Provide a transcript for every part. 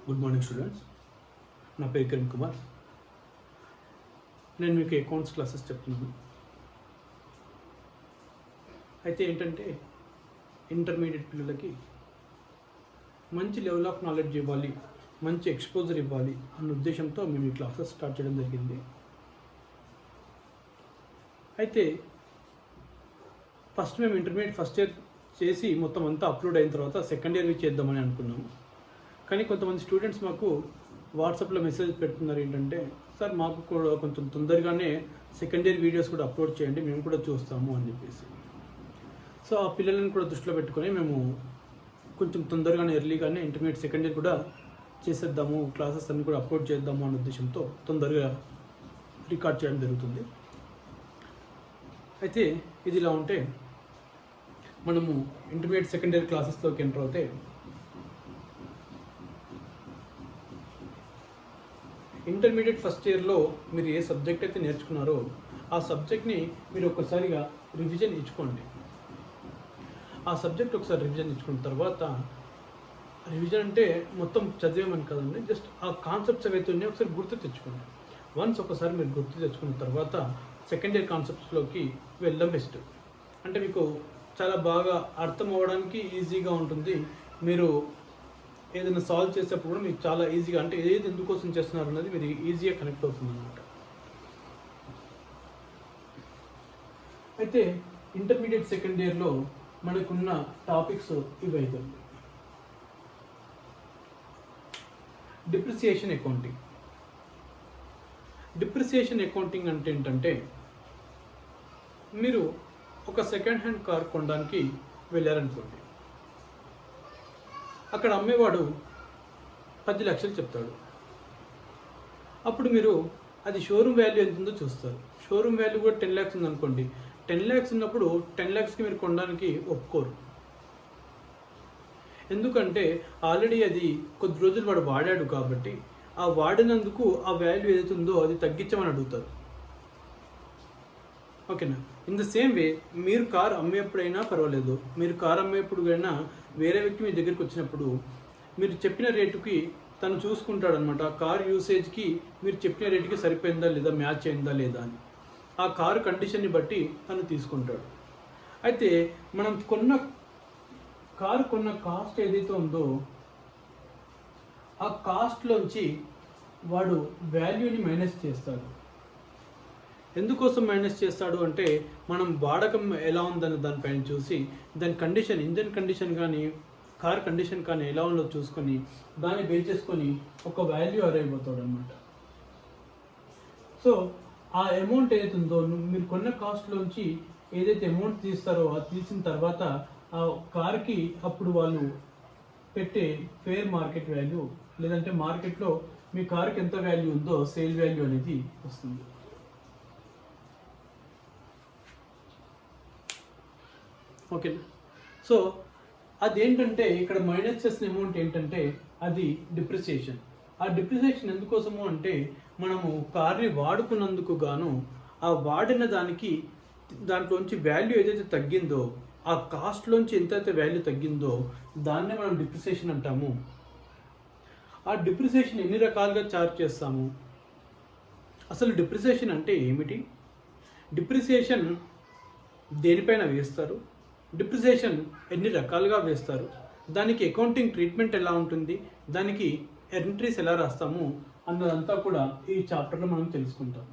Good morning students. నా పేరు కిరణ్ కుమార్. నేను మీకు అకౌంట్స్ క్లాసెస్ చెప్తున్నాను. అయితే ఏంటంటే ఇంటర్మీడియట్ పిల్లలకి మంచి లెవెల్ ఆఫ్ నాలెడ్జ్ ఇవ్వాలి, మంచి ఎక్స్పోజర్ ఇవ్వాలి అన్న ఉద్దేశంతో మేము ఈ క్లాసెస్ స్టార్ట్ చేయడం జరిగింది. అయితే ఫస్ట్ మేము ఇంటర్మీడియట్ ఫస్ట్ ఇయర్ చేసి మొత్తం అంతా అప్లోడ్ అయిన తర్వాత సెకండ్ ఇయర్వి చేద్దామని అనుకున్నాము. కానీ కొంతమంది స్టూడెంట్స్ మాకు వాట్సాప్లో మెసేజ్ పెడుతున్నారు, ఏంటంటే సార్ మాకు కూడా కొంచెం తొందరగానే సెకండ్ ఇయర్ వీడియోస్ కూడా అప్లోడ్ చేయండి, మేము కూడా చూస్తాము అని చెప్పేసి. సో ఆ పిల్లలను కూడా దృష్టిలో పెట్టుకొని మేము కొంచెం తొందరగానే ఎర్లీగానే ఇంటర్మీడియట్ సెకండ్ ఇయర్ కూడా చేసేద్దాము, క్లాసెస్ అన్నీ కూడా అప్లోడ్ చేద్దాము అనే ఉద్దేశంతో తొందరగా రికార్డ్ చేయడం జరుగుతుంది. అయితే ఇది ఇలా ఉంటే మనము ఇంటర్మీడియట్ సెకండ్ ఇయర్ క్లాసెస్లోకి ఎంటర్ అవుతే ఇంటర్మీడియట్ ఫస్ట్ ఇయర్లో మీరు ఏ సబ్జెక్ట్ అయితే నేర్చుకున్నారో ఆ సబ్జెక్ట్ని మీరు ఒకసారిగా రివిజన్ ఇచ్చుకోండి. ఆ సబ్జెక్ట్ ఒకసారి రివిజన్ ఇచ్చుకున్న తర్వాత, రివిజన్ అంటే మొత్తం చదివేమని కదండి, జస్ట్ ఆ కాన్సెప్ట్స్ ఏవైతే ఉన్నాయో ఒకసారి గుర్తు తెచ్చుకోండి. వన్స్ ఒకసారి మీరు గుర్తు తెచ్చుకున్న తర్వాత సెకండ్ ఇయర్ కాన్సెప్ట్స్లోకి వెళ్ళడం బెస్ట్. అంటే మీకు చాలా బాగా అర్థం అవ్వడానికి ఈజీగా ఉంటుంది. మీరు ఏదైనా సాల్వ్ చేసేటప్పుడు కూడా మీకు చాలా ఈజీగా, అంటే ఏది ఎందుకోసం చేస్తున్నారు అన్నది మీరు ఈజీగా కనెక్ట్ అవుతుంది అన్నమాట. అయితే ఇంటర్మీడియట్ సెకండ్ ఇయర్లో మనకున్న టాపిక్స్ ఇవి అవుతుంది. Depreciation accounting. డిప్రిసియేషన్ అకౌంటింగ్ అంటే ఏంటంటే, మీరు ఒక సెకండ్ హ్యాండ్ కార్ కొనడానికి వెళ్ళారనుకోండి, అక్కడ అమ్మేవాడు 10 లక్షలు చెప్తాడు. అప్పుడు మీరు అది షోరూమ్ వాల్యూ ఎంత ఉందో చూస్తారు. షోరూమ్ వాల్యూ కూడా 10 lakhs ఉందనుకోండి, 10 lakhs ఉన్నప్పుడు 10 lakhsకి మీరు కొనడానికి ఒప్పుకోరు. ఎందుకంటే ఆల్రెడీ అది కొద్ది రోజులు వాడు వాడాడు కాబట్టి ఆ వాడినందుకు ఆ వాల్యూ ఏదైతే ఉందో అది తగ్గించమని అడుగుతారు. ఓకేనా? ఇన్ ద సేమ్ వే మీరు కార్ అమ్మేప్పుడైనా పర్వాలేదు, మీరు కార్ అమ్మేప్పుడైనా వేరే వ్యక్తి మీ దగ్గరికి వచ్చినప్పుడు మీరు చెప్పిన రేటుకి తను చూసుకుంటాడు అనమాట. ఆ కార్ యూసేజ్కి మీరు చెప్పిన రేటుకి సరిపోయిందా లేదా, మ్యాచ్ అయిందా లేదా అని ఆ కారు కండిషన్ని బట్టి తను తీసుకుంటాడు. అయితే మనం కారు కొన్న కాస్ట్ ఏదైతే ఉందో ఆ కాస్ట్లోంచి వాడు వాల్యూని మైనస్ చేస్తాడు. ఎందుకోసం మైనస్ చేస్తాడు అంటే, మనం వాడకం ఎలా ఉందని దానిపైన చూసి దాని కండిషన్, ఇంజన్ కండిషన్ కానీ కార్ కండిషన్ కానీ ఎలా ఉందో చూసుకొని దాన్ని బేస్ చేసుకొని ఒక వాల్యూ అరైవ్ అవుతాడు అనమాట. సో ఆ అమౌంట్ ఏదైతే ఉందో మీరు కొన్న కాస్ట్లోంచి ఏదైతే అమౌంట్ తీస్తారో అది తీసిన తర్వాత ఆ కార్కి అప్పుడు వాళ్ళు పెట్టే ఫేర్ మార్కెట్ వాల్యూ, లేదంటే మార్కెట్లో మీ కార్కి ఎంత వాల్యూ ఉందో సేల్ వాల్యూ అనేది వస్తుంది. ఓకేనా? సో అదేంటంటే ఇక్కడ మైనస్ చేసిన అమౌంట్ ఏంటంటే అది డిప్రిసియేషన్. ఆ డిప్రిసియేషన్ ఎందుకోసము అంటే, మనము కార్ని వాడుకున్నందుకు గాను ఆ వాడిన దాంట్లోంచి వాల్యూ ఏదైతే తగ్గిందో, ఆ కాస్ట్లోంచి ఎంతైతే వాల్యూ తగ్గిందో దాన్నే మనం డిప్రిసియేషన్ అంటాము. ఆ డిప్రిసియేషన్ ఎన్ని రకాలుగా ఛార్జ్ చేస్తాము? అసలు డిప్రిసియేషన్ అంటే ఏమిటి? డిప్రిసియేషన్ దేనిపైన వేస్తారు? డిప్రిసియేషన్ ఎన్ని రకాలుగా వేస్తారు? దానికి అకౌంటింగ్ ట్రీట్మెంట్ ఎలా ఉంటుంది? దానికి ఎంట్రీస్ ఎలా రాస్తాము అన్నదంతా కూడా ఈ చాప్టర్లో మనం తెలుసుకుంటాం.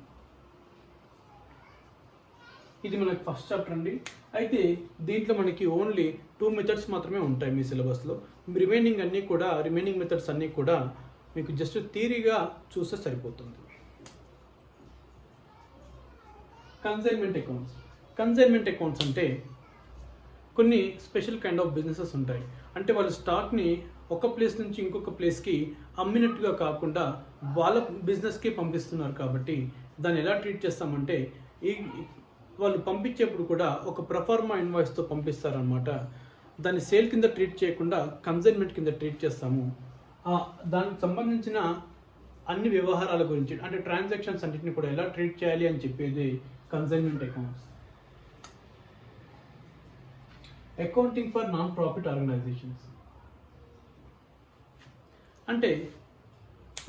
ఇది మనకి ఫస్ట్ చాప్టర్ అండి. అయితే దీంట్లో మనకి ఓన్లీ 2 మెథడ్స్ మాత్రమే ఉంటాయి మీ సిలబస్లో. రిమైనింగ్ మెథడ్స్ అన్నీ కూడా మీకు జస్ట్ థియరీగా చూస్తే సరిపోతుంది. కన్సైన్మెంట్ అకౌంట్స్ అంటే కొన్ని స్పెషల్ కైండ్ ఆఫ్ బిజినెసెస్ ఉంటాయి. అంటే వాళ్ళు స్టాక్ని ఒక ప్లేస్ నుంచి ఇంకొక ప్లేస్కి అమ్మినట్టుగా కాకుండా వాళ్ళ బిజినెస్కి పంపిస్తున్నారు కాబట్టి దాన్ని ఎలా ట్రీట్ చేస్తామంటే, వాళ్ళు పంపించేప్పుడు కూడా ఒక ప్రొఫార్మా ఇన్వాయిస్తో పంపిస్తారనమాట. దాన్ని సేల్ కింద ట్రీట్ చేయకుండా కన్సైన్మెంట్ కింద ట్రీట్ చేస్తాము. దానికి సంబంధించిన అన్ని వ్యవహారాల గురించి, అంటే ట్రాన్సాక్షన్స్ అన్నింటినీ కూడా ఎలా ట్రీట్ చేయాలి అని చెప్పేది consignment accounts. Accounting for non profit organizations అంటే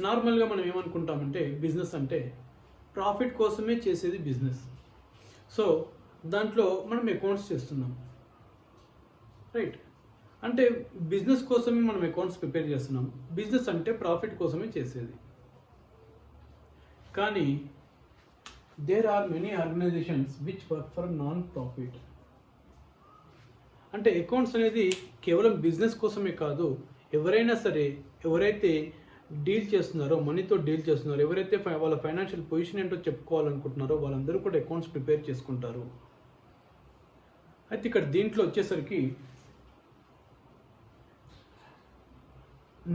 నార్మల్గా మనం ఏమనుకుంటామంటే బిజినెస్ అంటే ప్రాఫిట్ కోసమే చేసేది బిజినెస్. సో దాంట్లో మనం అకౌంట్స్ చేస్తున్నాం, రైట్? అంటే బిజినెస్ కోసమే మనం అకౌంట్స్ ప్రిపేర్ చేస్తున్నాం. బిజినెస్ అంటే ప్రాఫిట్ కోసమే చేసేది. కానీ there are many organizations which work for non profit. అంటే అకౌంట్స్ అనేది కేవలం బిజినెస్ కోసమే కాదు, ఎవరైనా సరే ఎవరైతే డీల్ చేస్తున్నారో, మనీతో డీల్ చేస్తున్నారో, ఎవరైతే వాళ్ళ ఫైనాన్షియల్ పొజిషన్ ఏంటో చెప్పుకోవాలనుకుంటున్నారో వాళ్ళందరూ కూడా అకౌంట్స్ ప్రిపేర్ చేసుకుంటారు. అయితే ఇక్కడ దీంట్లో వచ్చేసరికి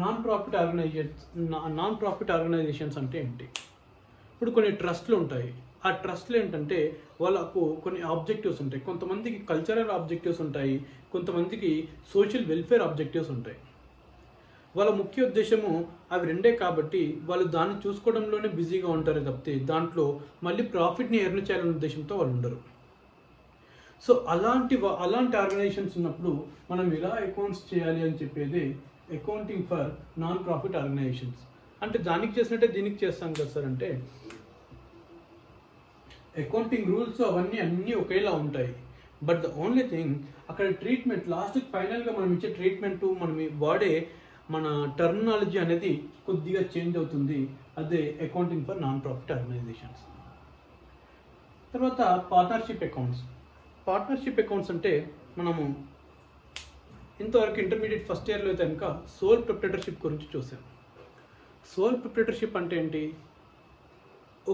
నాన్ ప్రాఫిట్ ఆర్గనైజేషన్స్ అంటే ఏంటి? ఇప్పుడు కొన్ని ట్రస్ట్లు ఉంటాయి. ఆ ట్రస్ట్లు ఏంటంటే వాళ్ళకు కొన్ని ఆబ్జెక్టివ్స్ ఉంటాయి. కొంతమందికి కల్చరల్ ఆబ్జెక్టివ్స్ ఉంటాయి, కొంతమందికి సోషల్ వెల్ఫేర్ ఆబ్జెక్టివ్స్ ఉంటాయి. వాళ్ళ ముఖ్య ఉద్దేశము అవి రెండే కాబట్టి వాళ్ళు దాన్ని చూసుకోవడంలోనే బిజీగా ఉంటారు తప్పితే దాంట్లో మళ్ళీ ప్రాఫిట్ని ఎర్న్ చేయాలనే ఉద్దేశంతో వాళ్ళు ఉండరు. సో అలాంటి ఆర్గనైజేషన్స్ ఉన్నప్పుడు మనం ఎలా అకౌంట్స్ చేయాలి అని చెప్పేది accounting for non profit organizations. అంటే దానికి చేసినట్టే దీనికి చేస్తాం కదా సార్ అంటే అకౌంటింగ్ రూల్స్ అన్నీ ఒకేలా ఉంటాయి. బట్ ద ఓన్లీ థింగ్ అక్కడ ట్రీట్మెంట్ లాస్ట్కి ఫైనల్గా మనం ఇచ్చే ట్రీట్మెంట్, మనం వాడే మన టర్మినాలజీ అనేది కొద్దిగా చేంజ్ అవుతుంది. అదే accounting for non profit organizations. తర్వాత పార్ట్నర్షిప్ అకౌంట్స్ అంటే మనము ఇంతవరకు ఇంటర్మీడియట్ ఫస్ట్ ఇయర్లో అయితే కనుక సోల్ ప్రొప్రైటర్షిప్ గురించి చూసాం. సోల్ ప్రొప్రైటర్షిప్ అంటే ఏంటి?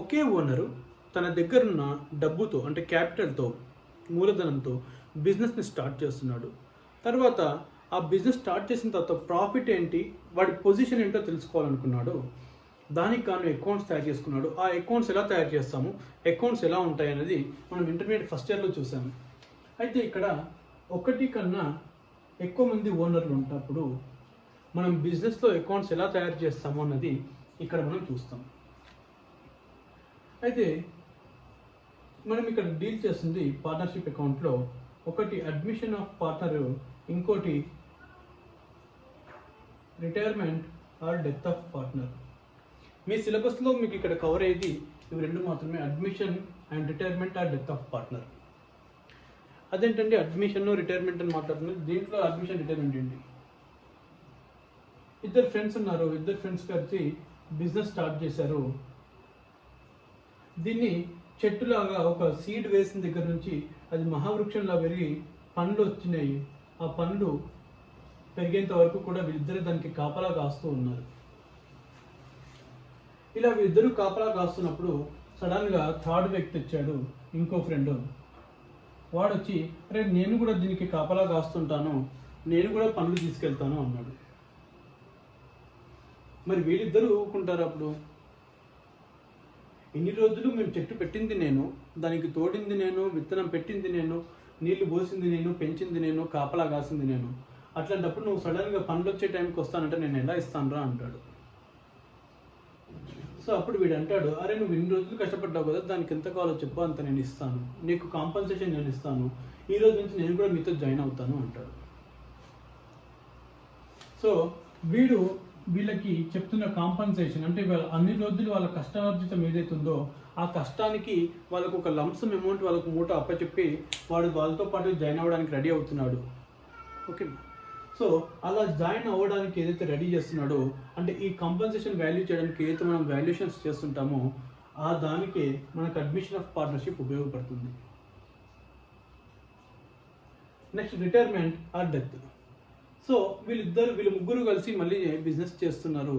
ఒకే ఓనరు తన దగ్గరున్న డబ్బుతో అంటే క్యాపిటల్తో, మూలధనంతో బిజినెస్ని స్టార్ట్ చేస్తున్నాడు. తర్వాత ఆ బిజినెస్ స్టార్ట్ చేసిన తర్వాత ప్రాఫిట్ ఏంటి, వాడి పొజిషన్ ఏంటో తెలుసుకోవాలనుకున్నాడు. దానికి గాను అకౌంట్స్ తయారు చేసుకున్నాడు. ఆ అకౌంట్స్ ఎలా తయారు చేస్తాము, అకౌంట్స్ ఎలా ఉంటాయి అనేది మనం ఇంటర్మీడియట్ ఫస్ట్ ఇయర్లో చూసాము. అయితే ఇక్కడ ఒకటి కన్నా ఎక్కువ మంది ఓనర్లు ఉన్నప్పుడు మనం బిజినెస్లో అకౌంట్స్ ఎలా తయారు చేస్తాము అన్నది ఇక్కడ మనం చూస్తాం. అయితే మనం ఇక్కడ డీల్ చేస్తుంది పార్ట్నర్షిప్ అకౌంట్లో ఒకటి అడ్మిషన్ ఆఫ్ పార్ట్నర్, ఇంకోటి retirement or death of partner. మీ సిలబస్లో మీకు ఇక్కడ కవర్ అయ్యేది ఇవి రెండు మాత్రమే, admission and retirement or death of partner. అదేంటంటే అడ్మిషన్ రిటైర్మెంట్ అని మాట్లాడుతున్నారు. దీంట్లో అడ్మిషన్ రిటైర్మెంట్ ఏంటి? ఇద్దరు ఫ్రెండ్స్ ఉన్నారు, ఇద్దరు ఫ్రెండ్స్ కలిసి బిజినెస్ స్టార్ట్ చేశారు. దీన్ని చెట్టులాగా ఒక సీడ్ వేసిన దగ్గర నుంచి అది మహావృక్షంలా పెరిగి పండ్లు వచ్చినాయి. ఆ పండ్లు పెరిగేంత వరకు కూడా వీళ్ళిద్దరు దానికి కాపలా కాస్తూ ఉన్నారు. ఇలా వీళ్ళిద్దరూ కాపలా కాస్తున్నప్పుడు సడన్గా థర్డ్ వ్యక్తి వచ్చాడు, ఇంకో ఫ్రెండ్. వాడు వచ్చి అరే నేను కూడా దీనికి కాపలా కాస్తుంటాను, నేను కూడా పండ్లు తీసుకెళ్తాను అన్నాడు. మరి వీళ్ళిద్దరూ ఊరుకుంటారు? అప్పుడు ఇన్ని రోజులు మేము చెట్టు పెట్టింది నేను, దానికి తోడింది నేను, విత్తనం పెట్టింది నేను, నీళ్లు పోసింది నేను, పెంచింది నేను, కాపలా కాసింది నేను. అట్లాంటప్పుడు నువ్వు సడన్గా పండ్లు వచ్చే టైంకి వస్తానంటే నేను ఎలా ఇస్తానురా అంటాడు. సో అప్పుడు వీడు అంటాడు, అరే నువ్వు ఇన్ని రోజులు కష్టపడ్డావు కదా, దానికి ఎంత కావాలో చెప్పు, అంత నేను ఇస్తాను, నీకు కాంపన్సేషన్ నేను ఇస్తాను, ఈ రోజు నుంచి నేను కూడా మీతో జాయిన్ అవుతాను అంటాడు. సో వీళ్ళకి చెప్తున్న కాంపన్సేషన్ అంటే అన్ని రోజులు వాళ్ళ కష్టార్జితం ఏదైతుందో ఆ కష్టానికి వాళ్ళకు ఒక లంసమ్ అమౌంట్ వాళ్ళకు మూట అప్పచెప్పి వాడు వాళ్ళతో పాటు జాయిన్ అవ్వడానికి రెడీ అవుతున్నాడు. ఓకే, సో అలా జాయిన్ అవ్వడానికి ఏదైతే రెడీ చేస్తున్నాడో అంటే ఈ కాంపన్సేషన్ వాల్యూ చేయడానికి ఏదైతే మనం వాల్యుయేషన్స్ చేస్తుంటామో ఆ దానికే మనకు అడ్మిషన్ ఆఫ్ పార్ట్నర్షిప్ ఉపయోగపడుతుంది. Next retirement or death. So వీళ్ళు ముగ్గురు కలిసి మళ్ళీ బిజినెస్ చేస్తున్నారు.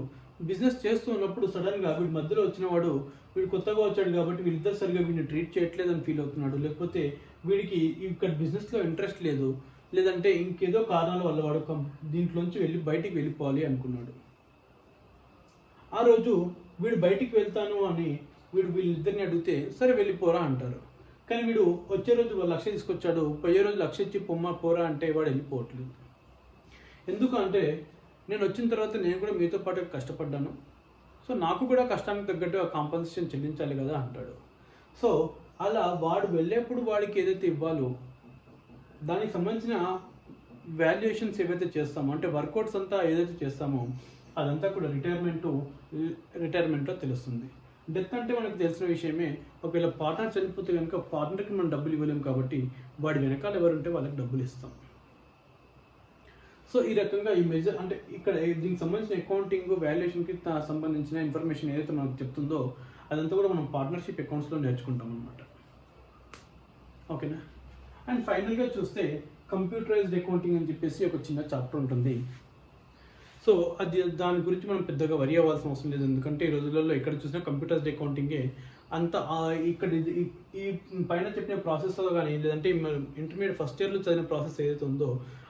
బిజినెస్ చేస్తూ ఉన్నప్పుడు సడన్గా వీడి మధ్యలో వచ్చినవాడు వీడు కొత్తగా వచ్చాడు కాబట్టి వీళ్ళిద్దరు సరిగా వీడిని ట్రీట్ చేయట్లేదని ఫీల్ అవుతున్నాడు, లేకపోతే వీడికి ఇక్కడ బిజినెస్లో ఇంట్రెస్ట్ లేదు, లేదంటే ఇంకేదో కారణాల వల్ల వాడు దీంట్లోంచి బయటికి వెళ్ళిపోవాలి అనుకున్నాడు. ఆ రోజు వీడు బయటికి వెళ్తాను అని వీళ్ళిద్దరిని అడిగితే సరే వెళ్ళిపోరా అంటారు. కానీ వీడు వచ్చే రోజు 1,00,000 తీసుకొచ్చాడు, పోయే రోజు 1,00,000 ఇచ్చి పోరా అంటే వాడు వెళ్ళిపోవట్లేదు. ఎందుకంటే నేను వచ్చిన తర్వాత నేను కూడా మీతో పాటు కష్టపడ్డాను, సో నాకు కూడా కష్టానికి తగ్గట్టు ఆ కాంపన్సేషన్ చెల్లించాలి కదా అంటాడు. సో అలా వాడు వెళ్ళేప్పుడు వాడికి ఏదైతే ఇవ్వాలో దానికి సంబంధించిన వాల్యుయేషన్స్ ఏవైతే చేస్తామో అంటే వర్కౌట్స్ అంతా ఏదైతే చేస్తామో అదంతా కూడా రిటైర్మెంట్లో తెలుస్తుంది. డెత్ అంటే మనకు తెలిసిన విషయమే. ఒకవేళ పార్ట్నర్ చనిపోతే కనుక పార్ట్నర్కి మనం డబ్బులు ఇవ్వలేము కాబట్టి వాడి వెనకాల ఎవరుంటే వాళ్ళకి డబ్బులు ఇస్తాం. సో ఈ రకంగా ఈ మెజర్ అంటే ఇక్కడ దీనికి సంబంధించిన అకౌంటింగ్ వాల్యుయేషన్కి సంబంధించిన ఇన్ఫర్మేషన్ ఏదైతే మనకు చెప్తుందో అదంతా కూడా మనం పార్ట్నర్షిప్ అకౌంట్స్లో నేర్చుకుంటాం అనమాట. ఓకేనా. అండ్ ఫైనల్గా చూస్తే కంప్యూటరైజ్డ్ అకౌంటింగ్ అని చెప్పేసి ఒక చిన్న చాప్టర్ ఉంటుంది. సో అది దాని గురించి మనం పెద్దగా వరి అవ్వాల్సిన అవసరం లేదు. ఎందుకంటే ఈ రోజులలో ఎక్కడ చూసినా కంప్యూటరైజ్డ్ అకౌంటింగే అంత ఇక్కడ ఈ పైన చెప్పిన ప్రాసెస్లో కానీ లేదంటే ఇంటర్మీడియట్ ఫస్ట్ ఇయర్లో చదివిన ప్రాసెస్ ఏదైతే ఉందో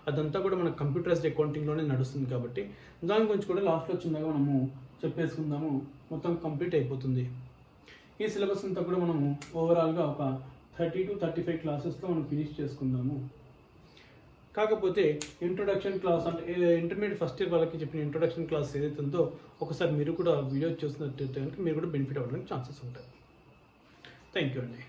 అదంతా కూడా మన కంప్యూటరైజ్డ్ అకౌంటింగ్లోనే నడుస్తుంది. కాబట్టి దాని గురించి కూడా లాస్ట్లో చిన్నగా మనము చెప్పేసుకుందాము. మొత్తం కంప్లీట్ అయిపోతుంది. ఈ సిలబస్ అంతా కూడా మనము ఓవరాల్గా ఒక 30 to 35 క్లాసెస్తో మనం ఫినిష్ చేసుకుందాము. కాకపోతే ఇంట్రొడక్షన్ క్లాస్ అంటే ఇంటర్మీడియట్ ఫస్ట్ ఇయర్ వాళ్ళకి చెప్పిన ఇంట్రొడక్షన్ క్లాస్ ఏదైతే ఉందో ఒకసారి మీరు కూడా వీడియో చూసినట్టయితే కనుక మీరు కూడా బెనిఫిట్ అవ్వడానికి ఛాన్సెస్ ఉంటాయి. థ్యాంక్ యూ అండి.